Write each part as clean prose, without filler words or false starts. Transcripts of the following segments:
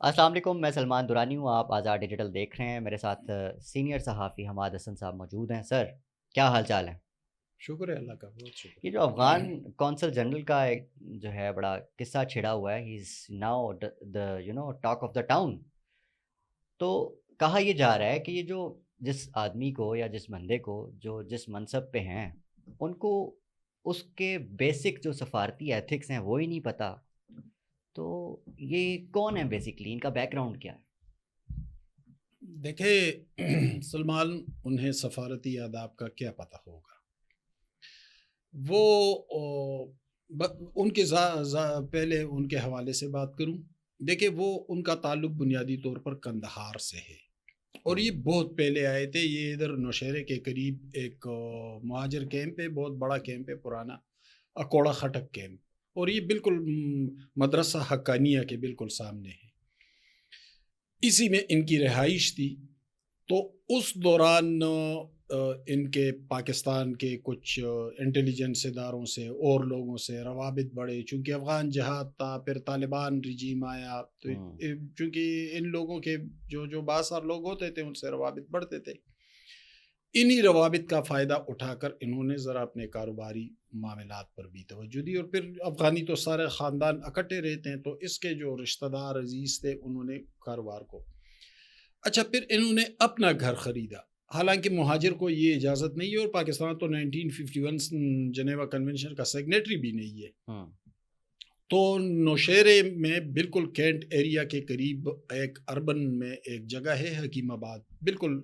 السلام علیکم، میں سلمان دورانی ہوں، آپ آزاد ڈیجیٹل دیکھ رہے ہیں، میرے ساتھ سینئر صحافی حماد حسن صاحب موجود ہیں۔ سر، کیا حال چال ہے؟ شکر ہے اللہ کا، بہت شکر یہ ہے۔ جو افغان کونسل جنرل کا ایک جو ہے بڑا قصہ چھڑا ہوا ہے، he is now the talk of the town. تو کہا یہ جا رہا ہے کہ یہ جو جس آدمی کو یا جس بندے کو جو جس منصب پہ ہیں، ان کو اس کے بیسک جو سفارتی ایتھکس ہیں وہ ہی نہیں پتہ۔ تو یہ کون ہے بیسکلی، ان کا بیک گراؤنڈ کیا ہے؟ دیکھیں سلمان، انہیں سفارتی آداب کا کیا پتہ ہوگا؟ وہ ان کے پہلے ان کے حوالے سے بات کروں۔ دیکھیں، وہ ان کا تعلق بنیادی طور پر کندہار سے ہے، اور یہ بہت پہلے آئے تھے۔ یہ ادھر نوشہرے کے قریب ایک مہاجر کیمپ ہے، بہت بڑا کیمپ ہے، پرانا اکوڑا خٹک کیمپ، اور یہ بالکل مدرسہ حقانیہ کے بالکل سامنے ہے۔ اسی میں ان کی رہائش تھی۔ تو اس دوران ان کے پاکستان کے کچھ انٹیلیجنس اداروں سے اور لوگوں سے روابط بڑھے، چونکہ افغان جہاد تھا، پھر طالبان رجیم آیا، تو چونکہ ان لوگوں کے جو بااثر لوگ ہوتے تھے ان سے روابط بڑھتے تھے۔ انہی روابط کا فائدہ اٹھا کر انہوں نے ذرا اپنے کاروباری معاملات پر بھی توجہ دی، اور پھر افغانی تو سارے خاندان اکٹھے رہتے ہیں، تو اس کے جو رشتہ دار عزیز تھے انہوں نے کاروبار کو اچھا، پھر انہوں نے اپنا گھر خریدا۔ حالانکہ مہاجر کو یہ اجازت نہیں ہے، اور پاکستان تو 1951 جنیوا کنونشن کا سیگنیٹری بھی نہیں ہے۔ تو نوشہرے میں بالکل کینٹ ایریا کے قریب ایک اربن میں ایک جگہ ہے حکیم آباد، بالکل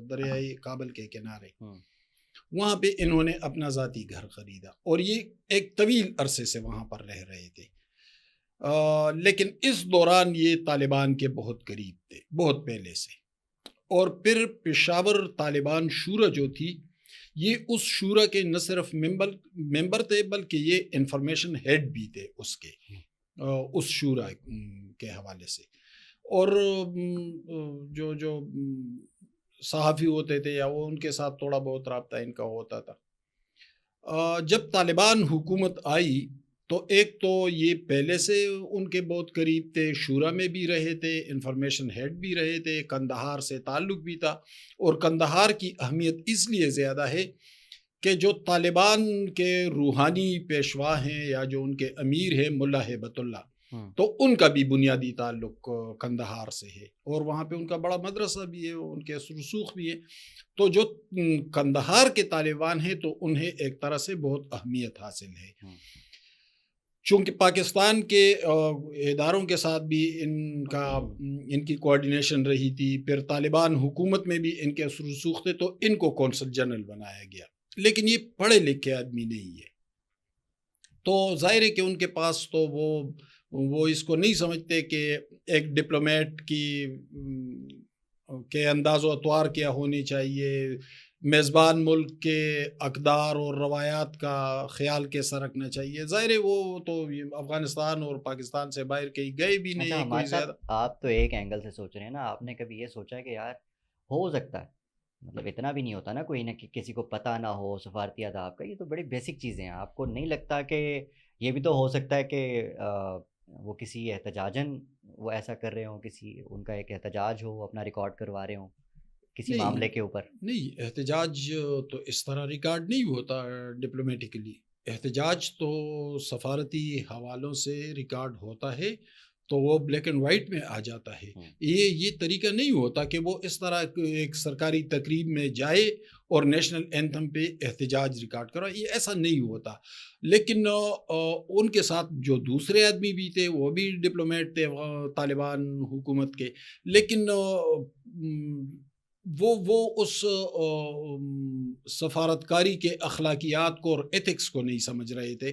دریائے کابل کے کنارے۔ وہاں پہ انہوں نے اپنا ذاتی گھر خریدا، اور یہ ایک طویل عرصے سے وہاں پر رہ رہے تھے۔ لیکن اس دوران یہ طالبان کے بہت قریب تھے، بہت پہلے سے۔ اور پھر پشاور طالبان شورا جو تھی، یہ اس شورا کے نہ صرف ممبر تھے بلکہ یہ انفارمیشن ہیڈ بھی تھے اس شورا کے حوالے سے۔ اور جو صحافی ہوتے تھے یا وہ ان کے ساتھ تھوڑا بہت رابطہ ان کا ہوتا تھا۔ جب طالبان حکومت آئی تو ایک تو یہ پہلے سے ان کے بہت قریب تھے، شورا میں بھی رہے تھے، انفارمیشن ہیڈ بھی رہے تھے، کندہار سے تعلق بھی تھا۔ اور کندہار کی اہمیت اس لیے زیادہ ہے کہ جو طالبان کے روحانی پیشوا ہیں یا جو ان کے امیر ہیں ملا ہیبت اللہ، تو ان کا بھی بنیادی تعلق کندہار سے ہے، اور وہاں پہ ان کا بڑا مدرسہ بھی ہے، ان کے رسوخ بھی ہے۔ تو جو کندہار کے طالبان ہیں تو انہیں ایک طرح سے بہت اہمیت حاصل ہے۔ چونکہ پاکستان کے اداروں کے ساتھ بھی ان کی کوارڈینیشن رہی تھی، پھر طالبان حکومت میں بھی ان کے رسوخ تھے، تو ان کو کونسل جنرل بنایا گیا۔ لیکن یہ پڑھے لکھے آدمی نہیں ہے، تو ظاہر ہے کہ ان کے پاس تو وہ اس کو نہیں سمجھتے کہ ایک ڈپلومیٹ کے انداز و اطوار کیا ہونی چاہیے، میزبان ملک کے اقدار اور روایات کا خیال کیسا رکھنا چاہیے۔ ظاہر ہے وہ تو افغانستان اور پاکستان سے باہر کہیں گئے بھی نہیں اچھا ہے کوئی ہمارے صاحب، زیادہ۔ آپ تو ایک اینگل سے سوچ رہے ہیں نا، آپ نے کبھی یہ سوچا کہ یار ہو سکتا ہے، مطلب اتنا بھی نہیں ہوتا نا کوئی نہ کہ کسی کو پتہ نہ ہو سفارتی آداب کا، یہ تو بڑی بیسک چیزیں ہیں۔ آپ کو نہیں لگتا کہ یہ بھی تو ہو سکتا ہے کہ وہ کسی احتجاجن وہ ایسا کر رہے ہوں، کسی ان کا ایک احتجاج ہو، اپنا ریکارڈ کروا رہے ہوں کسی معاملے کے اوپر؟ نہیں، احتجاج تو اس طرح ریکارڈ نہیں ہوتا ڈپلومیٹکلی۔ احتجاج تو سفارتی حوالوں سے ریکارڈ ہوتا ہے، تو وہ بلیک اینڈ وائٹ میں آ جاتا ہے۔ یہ طریقہ نہیں ہوتا کہ وہ اس طرح ایک سرکاری تقریب میں جائے اور نیشنل اینتھم پہ احتجاج ریکارڈ کرو، یہ ایسا نہیں ہوتا۔ لیکن ان کے ساتھ جو دوسرے آدمی بھی تھے وہ بھی ڈپلومیٹ تھے طالبان حکومت کے، لیکن وہ اس سفارتکاری کے اخلاقیات کو اور ایتھکس کو نہیں سمجھ رہے تھے،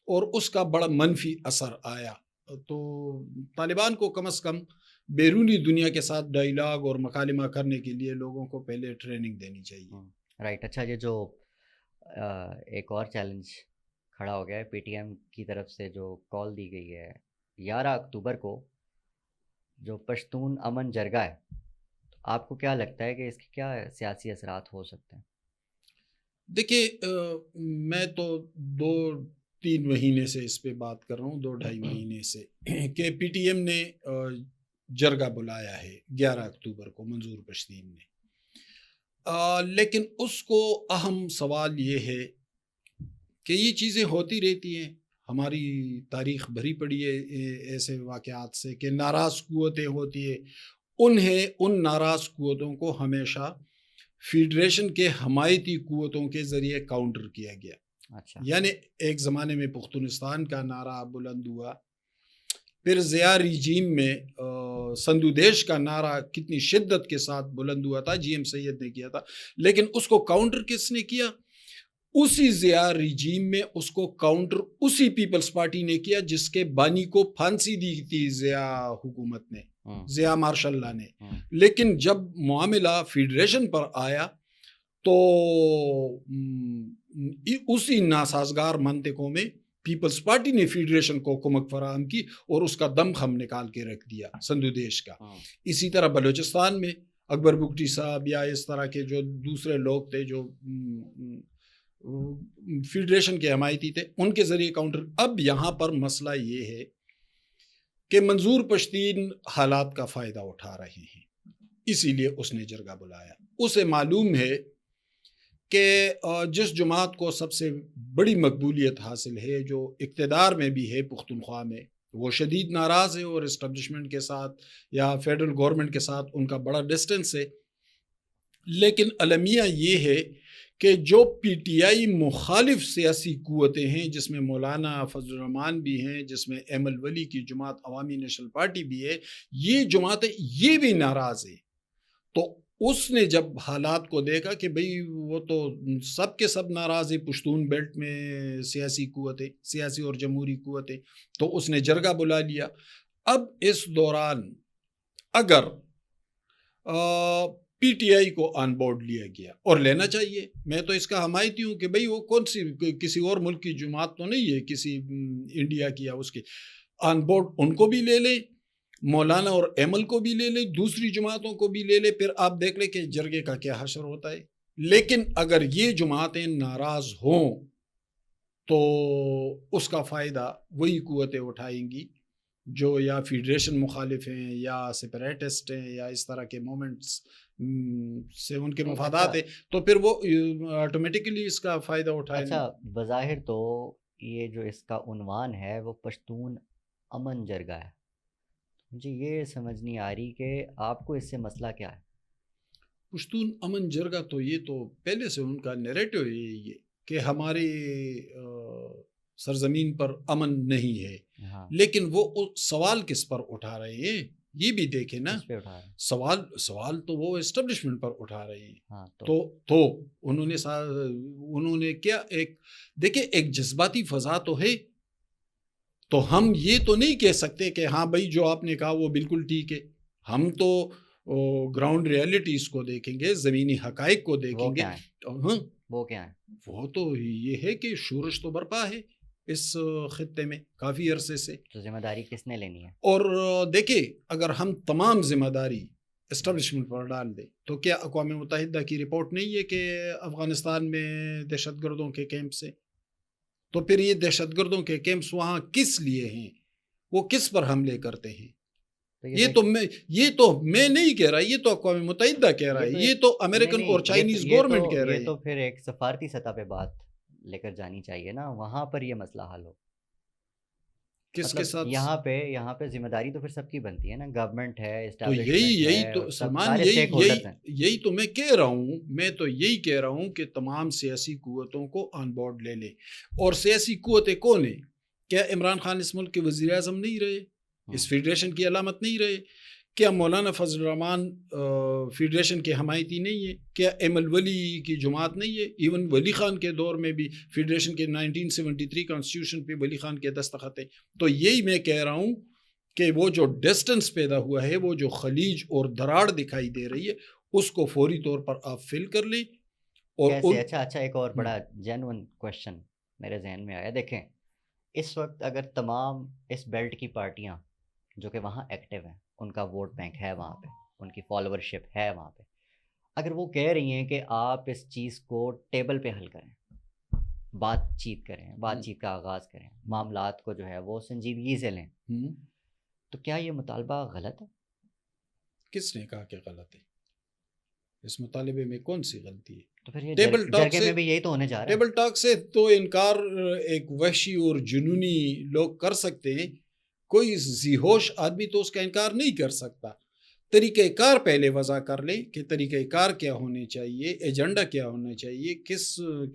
اور اس کا بڑا منفی اثر آیا۔ تو طالبان کو کم از کم بیرونی دنیا کے ساتھ ڈائیلاگ اور مکالمہ کرنے کے لیے لوگوں کو پہلے ٹریننگ دینی چاہیے۔ رائٹ۔ اچھا، یہ جو ایک اور چیلنج کھڑا ہو گیا ہے پی ٹی ایم کی طرف سے، جو کال دی گئی ہے 11 اکتوبر کو، جو پشتون امن جرگہ ہے، آپ کو کیا لگتا ہے کہ اس کے کیا سیاسی اثرات ہو سکتے ہیں؟ دیکھیے، میں تو 2-3 مہینے سے اس پہ بات کر رہا ہوں، 2-2.5 مہینے سے، کہ پی ٹی ایم نے جرگہ بلایا ہے 11 اکتوبر کو منظور پشتین نے، لیکن اس کو اہم سوال یہ ہے کہ یہ چیزیں ہوتی رہتی ہیں، ہماری تاریخ بھری پڑی ہے ایسے واقعات سے کہ ناراض قوتیں ہوتی ہیں، ان ناراض قوتوں کو ہمیشہ فیڈریشن کے حمایتی قوتوں کے ذریعے کاؤنٹر کیا گیا۔ اچھا، یعنی ایک زمانے میں پختونستان کا نعرہ بلند ہوا، پھر ضیاء ریجیم میں سندھو دیش کا نعرہ کتنی شدت کے ساتھ بلند ہوا تھا، جی ایم سید نے کیا تھا، لیکن اس کو کاؤنٹر کس نے کیا؟ اسی ضیاء ریجیم میں اس کو کاؤنٹر اسی پیپلز پارٹی نے کیا جس کے بانی کو پھانسی دی تھی ضیاء حکومت نے، ضیاء مارشل لا نے۔ لیکن جب معاملہ فیڈریشن پر آیا تو اسی ناسازگار منطقوں میں پیپلز پارٹی نے فیڈریشن کو کمک فراہم کی اور اس کا دم خم نکال کے رکھ دیا سندھو دیش کا۔ اسی طرح بلوچستان میں اکبر بگٹی صاحب یا اس طرح کے جو دوسرے لوگ تھے جو فیڈریشن کے حمایتی تھے، ان کے ذریعے کاؤنٹر۔ اب یہاں پر مسئلہ یہ ہے کہ منظور پشتین حالات کا فائدہ اٹھا رہے ہیں، اسی لیے اس نے جرگہ بلایا۔ اسے معلوم ہے کہ جس جماعت کو سب سے بڑی مقبولیت حاصل ہے، جو اقتدار میں بھی ہے پختونخوا میں، وہ شدید ناراض ہے اور اسٹیبلشمنٹ کے ساتھ یا فیڈرل گورنمنٹ کے ساتھ ان کا بڑا ڈسٹنس ہے۔ لیکن المیہ یہ ہے کہ جو پی ٹی آئی مخالف سیاسی قوتیں ہیں، جس میں مولانا فضل الرحمان بھی ہیں، جس میں ایمل ولی کی جماعت عوامی نیشنل پارٹی بھی ہے، یہ جماعتیں یہ بھی ناراض ہیں۔ تو اس نے جب حالات کو دیکھا کہ بھئی وہ تو سب کے سب ناراض ہیں، پشتون بیلٹ میں سیاسی قوتیں، سیاسی اور جمہوری قوتیں، تو اس نے جرگہ بلا لیا۔ اب اس دوران اگر پی ٹی آئی کو آن بورڈ لیا گیا، اور لینا چاہیے، میں تو اس کا حمایتی ہوں کہ بھئی وہ کون سی کسی اور ملک کی جماعت تو نہیں ہے، کسی انڈیا کی یا اس کی، آن بورڈ ان کو بھی لے لیں، مولانا اور ایمل کو بھی لے لیں، دوسری جماعتوں کو بھی لے لیں، پھر آپ دیکھ لیں کہ جرگے کا کیا حشر ہوتا ہے۔ لیکن اگر یہ جماعتیں ناراض ہوں تو اس کا فائدہ وہی قوتیں اٹھائیں گی جو یا فیڈریشن مخالف ہیں یا سپریٹسٹ ہیں یا اس طرح کے مومنٹس سے ان کے مفادات ہیں، تو پھر وہ آٹومیٹکلی اس کا فائدہ اٹھائیں۔ اچھا، بظاہر تو یہ جو اس کا عنوان ہے وہ پشتون امن جرگہ ہے، مجھے یہ سمجھ نہیں آ رہی کہ آپ کو اس سے مسئلہ کیا ہے؟ پشتون امن جرگہ تو یہ تو پہلے سے ان کا نیریٹو ہے یہ کہ ہماری سرزمین پر امن نہیں ہے، لیکن وہ سوال کس پر اٹھا رہے ہیں یہ بھی دیکھیں نا، سوال تو وہ اسٹیبلشمنٹ پر اٹھا رہے ہیں۔ تو انہوں نے کیا، ایک دیکھیں ایک جذباتی فضا تو ہے، تو ہم یہ تو نہیں کہہ سکتے کہ ہاں بھائی جو آپ نے کہا وہ بالکل ٹھیک ہے، ہم تو گراؤنڈ ریالٹیز کو دیکھیں گے، زمینی حقائق کو دیکھیں گے۔ وہ کیا ہے؟ وہ تو یہ ہے کہ شورش تو برپا ہے اس خطے میں کافی عرصے سے، تو ذمہ داری کس نے لینی ہے؟ اور دیکھیں اگر ہم تمام ذمہ داری اسٹیبلشمنٹ پر ڈال دیں تو کیا اقوام متحدہ کی رپورٹ نہیں ہے کہ افغانستان میں دہشت گردوں کے کیمپ سے، تو پھر یہ دہشت گردوں کے کیمپس وہاں کس لیے ہیں، وہ کس پر حملے کرتے ہیں؟ یہ تو میں نہیں کہہ رہا، یہ تو اقوام متحدہ کہہ رہا ہے، یہ تو امریکن اور چائنیز گورنمنٹ کہہ رہے ہیں۔ یہ تو پھر ایک سفارتی سطح پہ بات لے کر جانی چاہیے نا، وہاں پر یہ مسئلہ حل ہو۔ کس کے ساتھ؟ یہاں پہ ذمہ داری تو پھر سب کی بنتی ہے نا، گورنمنٹ ہے، تو یہی تو سلمان، یہی تو میں کہہ رہا ہوں، میں تو یہی کہہ رہا ہوں کہ تمام سیاسی قوتوں کو آن بورڈ لے لیں۔ اور سیاسی قوتیں کون ہیں؟ کیا عمران خان اس ملک کے وزیر اعظم نہیں رہے؟ اس فیڈریشن کی علامت نہیں رہے؟ کیا مولانا فضل الرحمان فیڈریشن کے حمایتی نہیں ہے؟ کیا ایمل ولی کی جماعت نہیں ہے؟ ایون ولی خان کے دور میں بھی فیڈریشن کے 1973 کانسٹیٹیوشن پہ ولی خان کے دستخط ہیں۔ تو یہی میں کہہ رہا ہوں کہ وہ جو ڈسٹنس پیدا ہوا ہے، وہ جو خلیج اور دراڑ دکھائی دے رہی ہے، اس کو فوری طور پر آپ فل کر لیں۔ اور اچھا ایک اور بڑا جینوئن کوشچن میرے ذہن میں آیا، دیکھیں اس وقت اگر تمام اس بیلٹ کی پارٹیاں جو کہ وہاں ایکٹیو ہیں، ان کا ووٹ بینک ہے وہاں پہ، ان کی فالوورشپ ہے وہاں پہ، اگر وہ کہہ رہی ہیں کہ آپ اس چیز کو ٹیبل پہ حل کریں، بات چیت کا آغاز کریں، معاملات کو جو ہے وہ سنجیدگی سے لیں، تو کیا یہ مطالبہ غلط ہے؟ کس نے کہا کہ غلط ہے؟ اس مطالبے میں کون سی غلطی ہے؟ تو پھر یہ ٹیبل ٹاک جرگے سے میں بھی یہی تو ہونے جا رہا ہے. ٹیبل ٹاک سے تو انکار ایک وحشی اور جنونی لوگ کر سکتے ہیں، کوئی ذی ہوش آدمی تو اس کا انکار نہیں کر سکتا. طریقہ کار پہلے وضع کر لیں کہ طریقہ کار کیا ہونے چاہیے، ایجنڈا کیا ہونا چاہیے،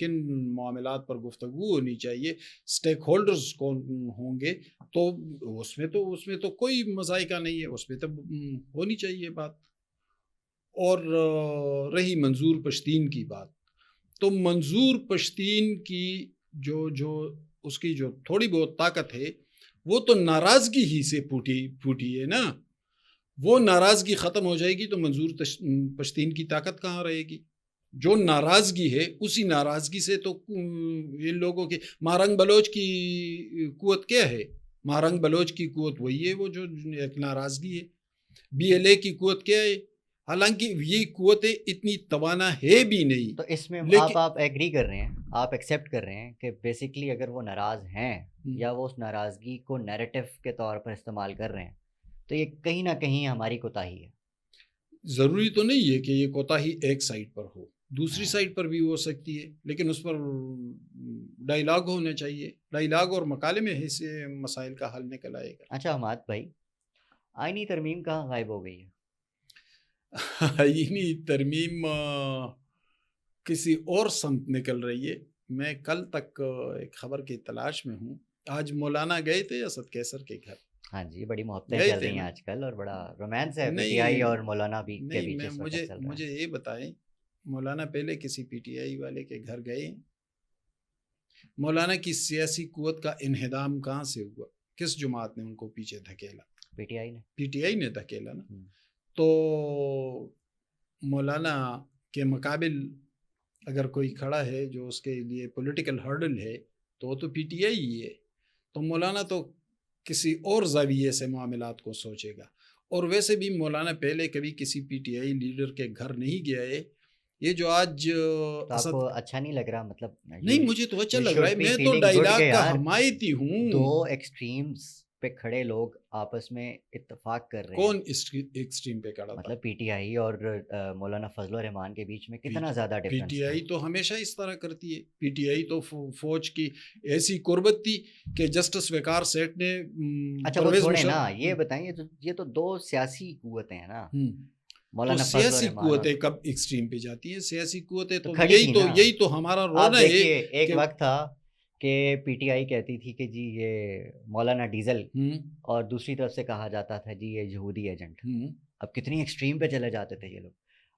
کن معاملات پر گفتگو ہونی چاہیے، سٹیک ہولڈرز کون ہوں گے. تو اس میں تو کوئی مذائقہ نہیں ہے، اس میں تو ہونی چاہیے بات. اور رہی منظور پشتین کی بات، تو منظور پشتین کی جو اس کی جو تھوڑی بہت طاقت ہے وہ تو ناراضگی ہی سے پھوٹی ہے نا. وہ ناراضگی ختم ہو جائے گی تو منظور پشتین کی طاقت کہاں رہے گی؟ جو ناراضگی ہے اسی ناراضگی سے تو ان لوگوں کی مہرنگ بلوچ کی قوت کیا ہے؟ مہرنگ بلوچ کی قوت وہی ہے، وہ جو ایک ناراضگی ہے. بی ایل اے کی قوت کیا ہے؟ حالانکہ یہ قوتیں اتنی توانا ہے بھی نہیں. تو اس میں لیکن آپ ایگری کر رہے ہیں، آپ ایکسیپٹ کر رہے ہیں کہ بیسیکلی اگر وہ ناراض ہیں یا وہ اس ناراضگی کو نیریٹو کے طور پر استعمال کر رہے ہیں تو یہ کہیں نہ کہیں ہماری کوتاہی ہے. ضروری تو نہیں ہے کہ یہ کوتاہی ایک سائڈ پر ہو، دوسری سائڈ پر بھی ہو سکتی ہے، لیکن اس پر ڈائیلاگ ہونا چاہیے. ڈائیلاگ اور مکالمے سے مسائل کا حل نکل آئے گا. اچھا حماد بھائی، آئینی ترمیم کہاں غائب ہو گئی ہے؟ آئینی ترمیم کسی اور سمت نکل رہی ہے. میں کل تک ایک خبر کی تلاش میں ہوں. آج مولانا گئے تھے اسد کیسر کے گھر. ہاں جی، بڑی محبتیں گئے چل تھے رہی ہیں نا؟ آج کل اور بڑا رومانس ہے پی ٹی آئی نہیں اور مولانا بھی کے نہیں، بیچ اس وقت چل رہا مجھے ہے. یہ بتائیں، مولانا پہلے کسی پی ٹی آئی والے کے گھر گئے؟ مولانا کی سیاسی قوت کا انہدام کہاں سے ہوا؟ کس جماعت نے ان کو پیچھے دھکیلا؟ پی ٹی آئی نے. پی ٹی آئی نے دھکیلا نا. تو مولانا کے مقابل اگر کوئی کھڑا ہے جو اس کے لیے پولیٹیکل ہرڈل ہے تو وہ تو پی ٹی آئی ہی ہے. تو مولانا تو کسی اور زاویے سے معاملات کو سوچے گا. اور ویسے بھی مولانا پہلے کبھی کسی پی ٹی آئی لیڈر کے گھر نہیں گیا ہے. یہ جو آج تو آپ کو اچھا نہیں لگ رہا؟ مطلب نہیں، مجھے تو اچھا لگ رہا ہے. میں تو گڈ ڈائیلاگ کہ کا یار حمایتی ہوں. دو ایکسٹریمز پہ کھڑے لوگ آپس میں اتفاق کر رہے ہیں. کون ایکسٹریم پہ کھڑا تھا؟ مطلب پی ٹی آئی اور مولانا فضل الرحمان کے بیچ میں کتنا زیادہ پی ڈفرنس ٹی تھا. آئی تو ہمیشہ اس طرح کرتی ہے. پی ٹی آئی تو فوج کی ایسی قربت تھی کہ جسٹس وقار سیٹھ نے اچھا وہ چھوڑے نا، یہ بتائیں یہ تو دو سیاسی قوتیں ہیں نا، تو مولانا فضل سیاسی الرحمان. قوتیں کب ایکسٹریم پہ جاتی ہیں؟ سیاسی قوتیں تو کھڑی تھی نا. یہی تو ہمارا آپ رونا ہے. دیکھیے ایک وقت تھا کہ پی ٹی آئی کہتی تھی کہ جی یہ مولانا ڈیزل، اور دوسری طرف سے کہا جاتا تھا جی یہ یہودی ایجنٹ. اب کتنی ایکسٹریم پہ چلے جاتے تھے یہ لوگ.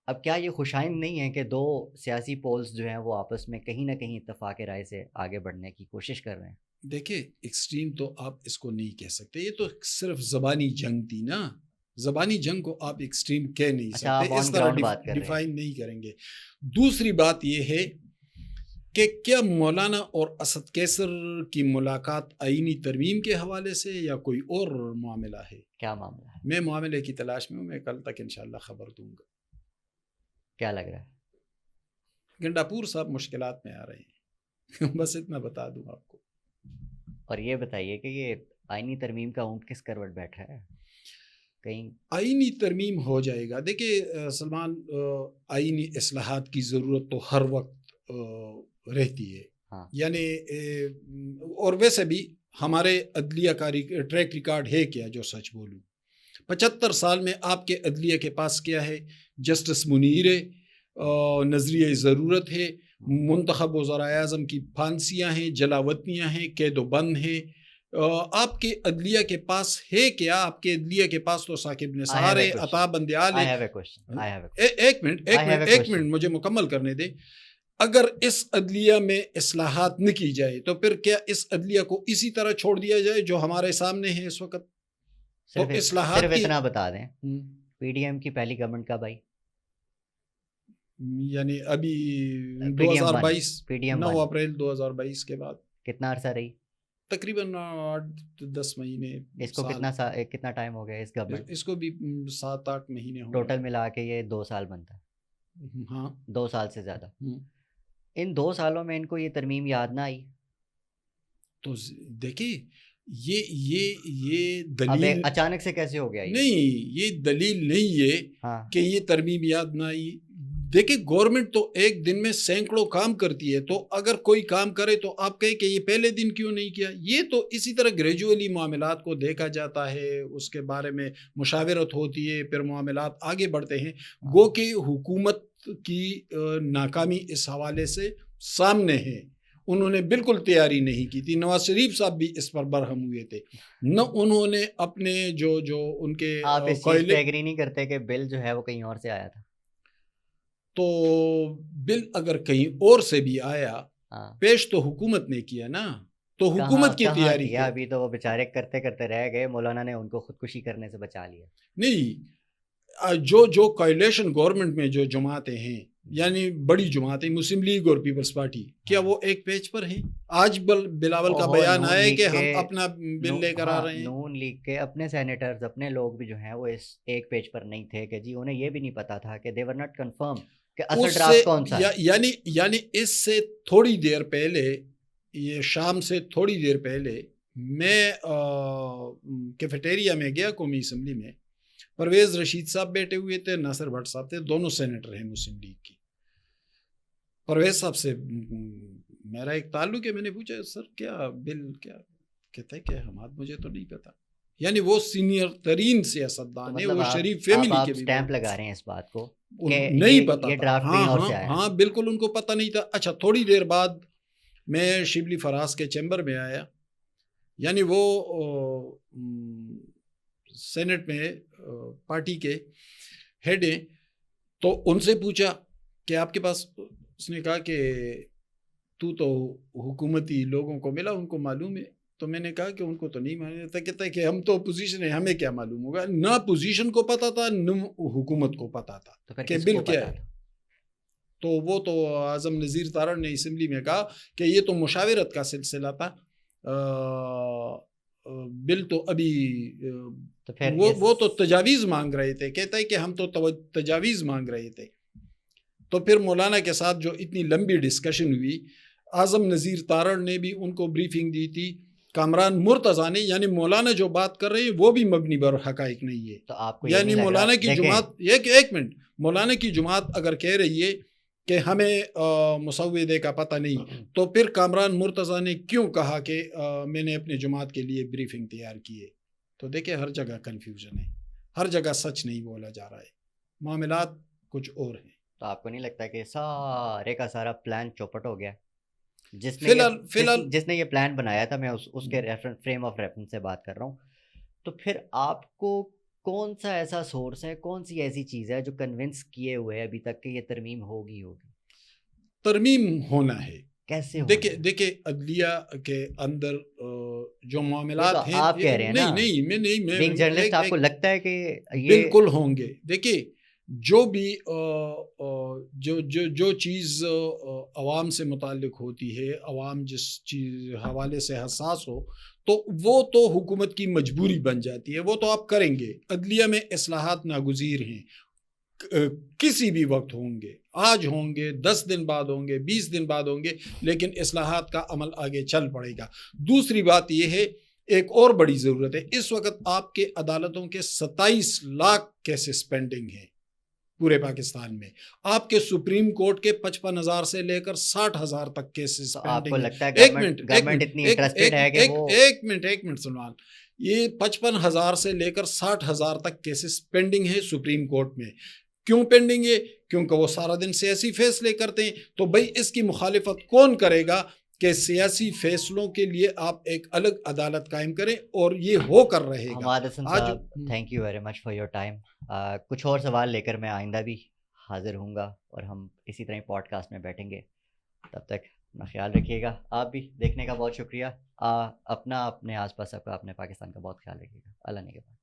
اب کیا یہ خوشائند نہیں ہے کہ دو سیاسی پولز جو ہیں وہ آپس میں کہیں نہ کہیں اتفاق رائے سے آگے بڑھنے کی کوشش کر رہے ہیں؟ دیکھیں ایکسٹریم تو آپ اس کو نہیں کہہ سکتے. یہ تو صرف زبانی جنگ تھی نا. زبانی جنگ کو آپ ایکسٹریم کہہ نہیں سکتے، اس طرح ڈیفائن نہیں کریں گے. دوسری بات یہ ہے کہ کیا مولانا اور اسد کیسر کی ملاقات آئینی ترمیم کے حوالے سے یا کوئی اور معاملہ ہے؟ کیا معاملہ ہے؟ میں معاملے کی تلاش میں ہوں. میں کل تک انشاءاللہ خبر دوں گا. کیا لگ رہا ہے؟ گنڈاپور صاحب مشکلات میں آ رہے ہیں. بس اتنا بتا دوں آپ کو. اور یہ بتائیے کہ یہ آئینی ترمیم کا اونٹ کس کروٹ بیٹھ رہا ہے؟ کہیں آئینی ترمیم ہو جائے گا. دیکھیے سلمان، آئینی اصلاحات کی ضرورت تو ہر وقت رہتی ہے. یعنی اور ویسے بھی ہمارے عدلیہ کا ٹریک ریکارڈ ہے کیا جو سچ بولوں. 75 سال میں آپ کے عدلیہ کے پاس کیا ہے؟ جسٹس منیر ہے، نظریہ ضرورت ہے، منتخب وزراء اعظم کی پھانسیاں ہیں، جلاوطنیاں ہیں، قید و بند ہیں. آپ کے عدلیہ کے پاس ہے کیا؟ آپ کے عدلیہ کے پاس تو ثاقب نثار ہے، عطا بندیال ہے. ایک منٹ مجھے مکمل کرنے دے. اگر اس عدلیہ میں اصلاحات نہ کی جائے تو پھر کیا اس عدلیہ کو اسی طرح چھوڑ دیا جائے جو ہمارے سامنے ہے اس وقت؟ تو اصلاحات صرف اتنا بتا دیں، پی ڈی ایم کی پہلی گورنمنٹ کب آئی؟ یعنی ابھی 2022 9 اپریل 2022 کے بعد. کتنا عرصہ رہی؟ تقریباً 8-10 مہینے. اس کو کتنا ٹائم ہو گیا اس گورنمنٹ؟ اس کو بھی 7-8 مہینے ہو. ٹوٹل ملا کے یہ 2 سال بنتا ہے. ہاں 2 سال سے زیادہ. ان 2 سالوں میں ان کو یہ ترمیم یاد نہ آئی؟ تو دیکھیے یہ اب دلیل اچانک سے کیسے ہو گیا یہ؟ نہیں، یہ دلیل نہیں ہے ہاں کہ یہ ترمیمیات نہ آئی. دیکھیں گورنمنٹ تو ایک دن میں سینکڑوں کام کرتی ہے، تو اگر کوئی کام کرے تو آپ کہیں کہ یہ پہلے دن کیوں نہیں کیا. یہ تو اسی طرح گریجولی معاملات کو دیکھا جاتا ہے، اس کے بارے میں مشاورت ہوتی ہے، پھر معاملات آگے بڑھتے ہیں. گو کہ حکومت کی ناکامی اس حوالے سے سامنے ہے. انہوں نے بالکل تیاری نہیں کی تھی. نواز شریف صاحب بھی اس پر برہم ہوئے تھے. نہ انہوں نے اپنے جو ان کے آپ اس چیز پہ ایگری نہیں کرتے کہ بل جو ہے وہ کہیں اور سے آیا تھا؟ تو بل اگر کہیں اور سے بھی آیا، پیش تو حکومت نے کیا نا، تو حکومت کی تیاری کیا؟ ابھی تو وہ بیچارے کرتے کرتے رہ گئے، مولانا نے ان کو خودکشی کرنے سے بچا لیا. نہیں، جو کولیشن گورنمنٹ میں جو جماعتیں ہیں، یعنی بڑی جماعتیں، مسلم لیگ اور پیپلز پارٹی، کیا وہ ایک پیج پر ہیں؟ آج بلاول کا بیان آیا ہے کہ ہم اپنا بل لے کر آ رہے ہیں. نون لیگ کے اپنے سینیٹرز، اپنے لوگ بھی جو ہیں وہ اس ایک پیج پر نہیں تھے، کہ جی انہیں یہ بھی نہیں پتا تھا کہ they were not confirmed کہ اصل ڈرافٹ کون سا ہے. یعنی اس سے تھوڑی دیر پہلے، یہ شام سے تھوڑی دیر پہلے میں کیفیٹیریا میں گیا قومی اسمبلی میں. پرویز رشید صاحب بیٹھے ہوئے تھے، ناصر بھٹ صاحب تھے، دونوں سینیٹر ہیں مسلم لیگ کی. پرویز صاحب سے میرا ایک تعلق ہے، میں نے پوچھا سر کیا بل کیا؟ کہتا ہے کہ ہمارا مجھے تو نہیں پتا. یعنی وہ سینئر ترین سیاستدان ہے، وہ شریف فیملی کے بھی. سٹیمپ لگا رہے ہیں اس بات کو نہیں پتا یہ تھا. ڈرافٹ کہیں اور سے آیا. ہاں بالکل ان کو پتا نہیں تھا. اچھا تھوڑی دیر بعد میں شبلی فراز کے چیمبر میں آیا، یعنی وہ سینٹ میں پارٹی کے ہیڈ ہیں. تو ان سے پوچھا کہ آپ کے پاس، اس نے کہا کہ تو حکومتی لوگوں کو ملا، ان کو معلوم ہے. تو میں نے کہا کہ ان کو تو نہیں معلوم تھا. کہتا ہے کہ ہم تو اپوزیشن ہیں، ہمیں کیا معلوم ہوگا. نہ اپوزیشن کو پتا تھا، نہ حکومت کو پتا تھا کہ بل کیا ہے. تو وہ تو اعظم نذیر تارڑ نے اسمبلی میں کہا کہ یہ تو مشاورت کا سلسلہ تھا، بل تو ابھی وہ تو تجاویز مانگ رہے تھے. کہتا ہے کہ ہم تو تجاویز مانگ رہے تھے. تو پھر مولانا کے ساتھ جو اتنی لمبی ڈسکشن ہوئی، اعظم نذیر تارڑ نے بھی ان کو بریفنگ دی تھی، کامران مرتضیٰ نے. یعنی مولانا جو بات کر رہے ہیں وہ بھی مبنی بر حقائق نہیں ہے. تو آپ کو یعنی مولانا کی جماعت، ایک منٹ، مولانا کی جماعت اگر کہہ رہی ہے کہ ہمیں مسودے کا پتہ نہیں، تو پھر کامران مرتضیٰ نے کیوں کہا کہ میں نے اپنے جماعت کے لیے بریفنگ تیار کی ہے؟ تو دیکھیں ہر جگہ کنفیوژن ہے، ہر جگہ سچ نہیں بولا جا رہا ہے، معاملات کچھ اور ہیں. تو آپ کو نہیں لگتا کہ سارے کا سارا پلان چوپٹ ہو گیا؟ جس نے یہ پلان بنایا تھا، میں اس کے فریم آف ریفرنس سے بات کر رہا ہوں. تو پھر آپ کو کون سا ایسا سورس ہے، کون سی ایسی چیز ہے جو کنونس کیے ہوئے ہے ابھی تک کہ یہ ترمیم ہوگی؟ ترمیم ہونا ہے. کیسے؟ دیکھیں عدلیہ کے اندر جو معاملات ہیں، آپ کہہ رہے ہیں نا، نہیں جرنلسٹ، آپ کو لگتا ہے کہ بالکل ہوں گے. دیکھیں جو بھی جو چیز عوام سے متعلق ہوتی ہے، عوام جس چیز حوالے سے حساس ہو، تو وہ تو حکومت کی مجبوری بن جاتی ہے، وہ تو آپ کریں گے. عدلیہ میں اصلاحات ناگزیر ہیں، کسی بھی وقت ہوں گے، آج ہوں گے، 10 دن بعد ہوں گے، 20 دن بعد ہوں گے، لیکن اصلاحات کا عمل آگے چل پڑے گا. دوسری بات یہ ہے، ایک اور بڑی ضرورت ہے. اس وقت آپ کے عدالتوں کے 27 لاکھ کیسز پینڈنگ ہیں پورے پاکستان میں. آپ کے سپریم کورٹ کے 55,000 سے لے کر 60,000 تک کیسز پینڈنگ ہیں. ایک منٹ سنوال، یہ 55,000 سے لے کر 60,000 تک کیسز پینڈنگ ہے سپریم کورٹ میں. کیوں پینڈنگ ہے؟ کیونکہ وہ سارا دن سیاسی فیصلے کرتے ہیں. تو بھائی اس کی مخالفت کون کرے گا کہ سیاسی فیصلوں کے لیے آپ ایک الگ عدالت قائم کریں، اور یہ ہو کر رہے گا. حماد حسن صاحب، thank you very much for your time. کچھ اور سوال لے کر میں آئندہ بھی حاضر ہوں گا، اور ہم اسی طرح پوڈ کاسٹ میں بیٹھیں گے. تب تک اپنا خیال رکھیے گا. آپ بھی دیکھنے کا بہت شکریہ. اپنا، اپنے آس پاس کا، اپنے پاکستان کا بہت خیال رکھیے گا. اللہ نگہبان.